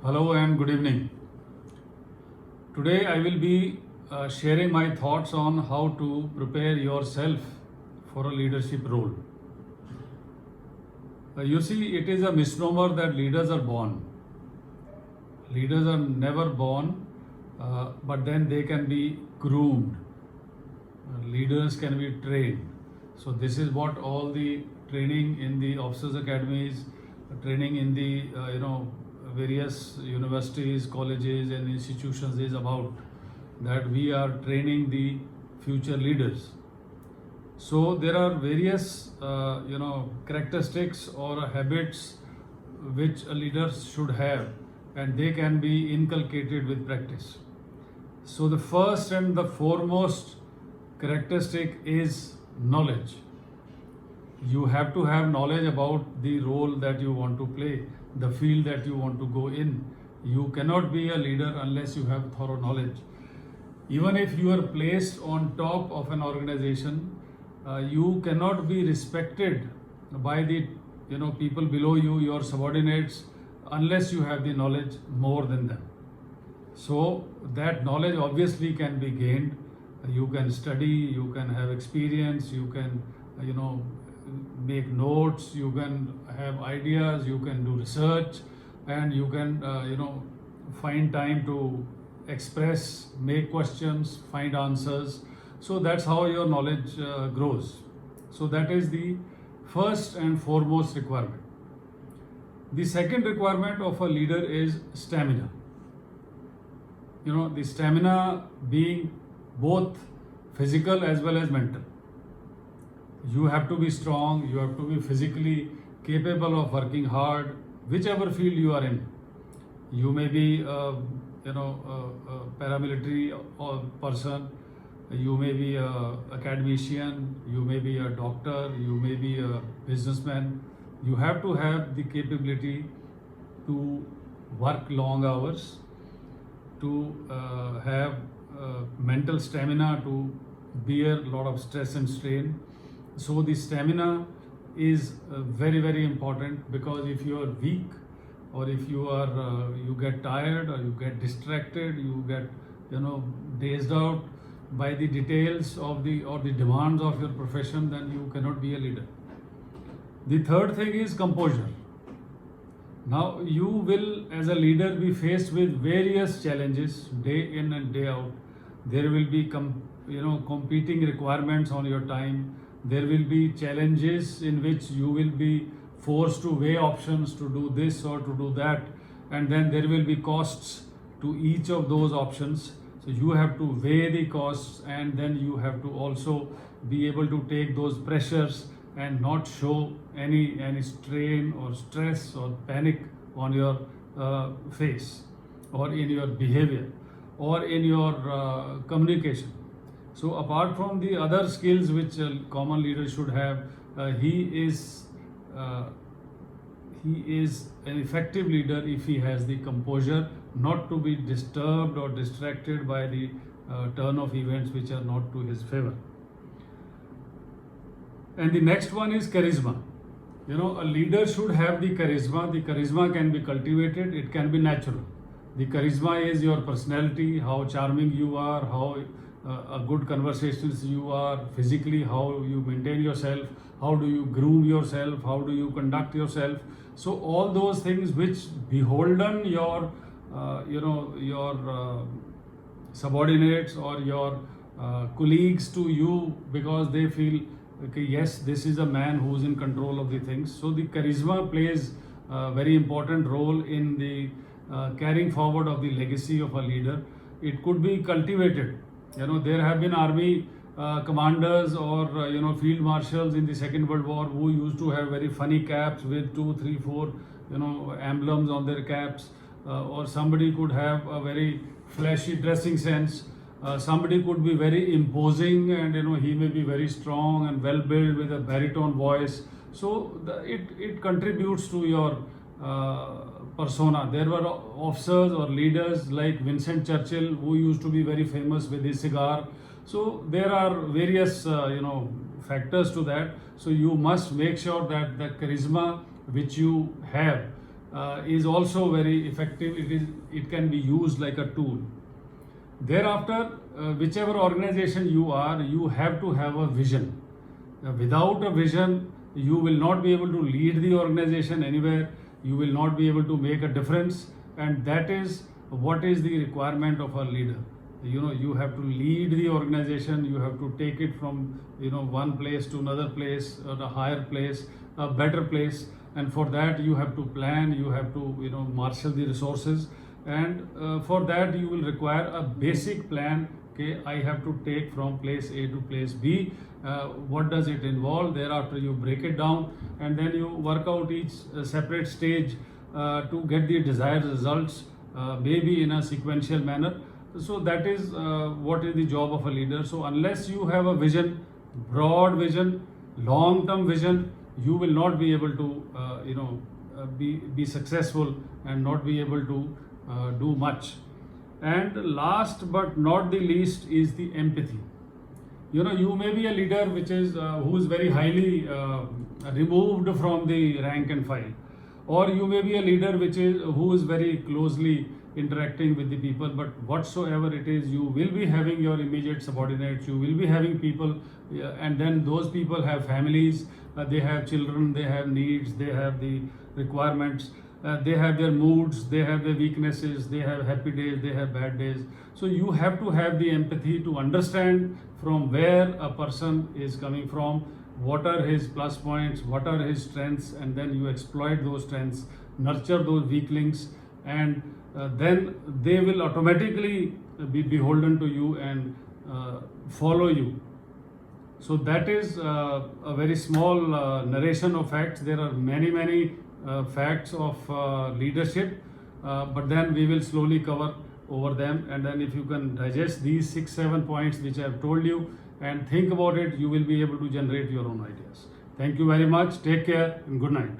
Hello and good evening. Today I will be sharing my thoughts on how to prepare yourself for a leadership role. You see, it is a misnomer that leaders are born. Leaders are never born, but then they can be groomed. Leaders can be trained. So this is what all the training in the officers academies, training in the various universities, colleges, and institutions is about. That we are training the future leaders. So there are various characteristics or habits which a leader should have, and they can be inculcated with practice. So the first and the foremost characteristic is knowledge. You have to have knowledge about the role that you want to play, the field that you want to go in. You cannot be a leader unless you have thorough knowledge. Even if you are placed on top of an organization, you cannot be respected by the people below you, your subordinates, unless you have the knowledge more than them. So that knowledge obviously can be gained. You can study, you can have experience, you can make notes, you can have ideas, you can do research, and you can find time to express, make questions, find answers. So that's how your knowledge grows. So that is the first and foremost requirement. The second requirement of a leader is stamina. The stamina being both physical as well as mental. You have to be strong, you have to be physically capable of working hard, whichever field you are in. You may be a paramilitary person, you may be a academician, you may be a doctor, you may be a businessman. You have to have the capability to work long hours, to have mental stamina to bear a lot of stress and strain. So the stamina is very, very important, because if you are weak, or if you are you get tired, or you get distracted, you get dazed out by the details of the demands of your profession, then you cannot be a leader. The third thing is composure. Now you will, as a leader, be faced with various challenges day in and day out. There will be competing requirements on your time. There will be challenges in which you will be forced to weigh options to do this or to do that, and then there will be costs to each of those options. So you have to weigh the costs, and then you have to also be able to take those pressures and not show any strain or stress or panic on your face, or in your behavior, or in your communication. So apart from the other skills which a common leader should have, he is an effective leader if he has the composure not to be disturbed or distracted by the turn of events which are not to his favor. And the next one is charisma. A leader should have the charisma. The charisma can be cultivated, it can be natural. The charisma is your personality, how charming you are, how a good conversationalist you are, physically how you maintain yourself, how do you groom yourself, how do you conduct yourself. So all those things which beholden your subordinates or your colleagues to you, because they feel, okay, yes, this is a man who is in control of the things. So the charisma plays a very important role in the carrying forward of the legacy of a leader. It could be cultivated. There have been army commanders or field marshals in the Second World War who used to have very funny caps with 2, 3, 4 emblems on their caps, or somebody could have a very flashy dressing sense. Somebody could be very imposing, and he may be very strong and well built with a baritone voice. So it contributes to your persona. There were officers or leaders like Winston Churchill, who used to be very famous with his cigar. So there are various factors to that. So you must make sure that the charisma which you have is also very effective. It can be used like a tool. Thereafter, whichever organization you are, you have to have a vision. Without a vision, you will not be able to lead the organization anywhere. You will not be able to make a difference, and that is what is the requirement of a leader. You have to lead the organization. You have to take it from one place to another place, or a higher place, a better place, and for that you have to plan. You have to marshal the resources, and for that you will require a basic plan. Okay, I have to take from place A to place B. What does it involve? Thereafter you break it down, and then you work out each separate stage to get the desired results, maybe in a sequential manner. So that is what is the job of a leader. So unless you have a vision, broad vision, long-term vision, you will not be able to be successful and not be able to do much. And last but not the least is the empathy. You may be a leader who is very highly removed from the rank and file, or you may be a leader who is very closely interacting with the people. But whatsoever it is, you will be having your immediate subordinates, you will be having people, and then those people have families, they have children, they have needs, they have the requirements, they have their moods, they have their weaknesses, they have happy days, they have bad days. So you have to have the empathy to understand from where a person is coming from, what are his plus points, what are his strengths, and then you exploit those strengths, nurture those weaklings, and then they will automatically be beholden to you and follow you. So that is a very small narration of facts. There are many facts of leadership, but then we will slowly cover over them, and then if you can digest these 6-7 points which I have told you and think about it, you will be able to generate your own ideas. Thank you very much. Take care and good night.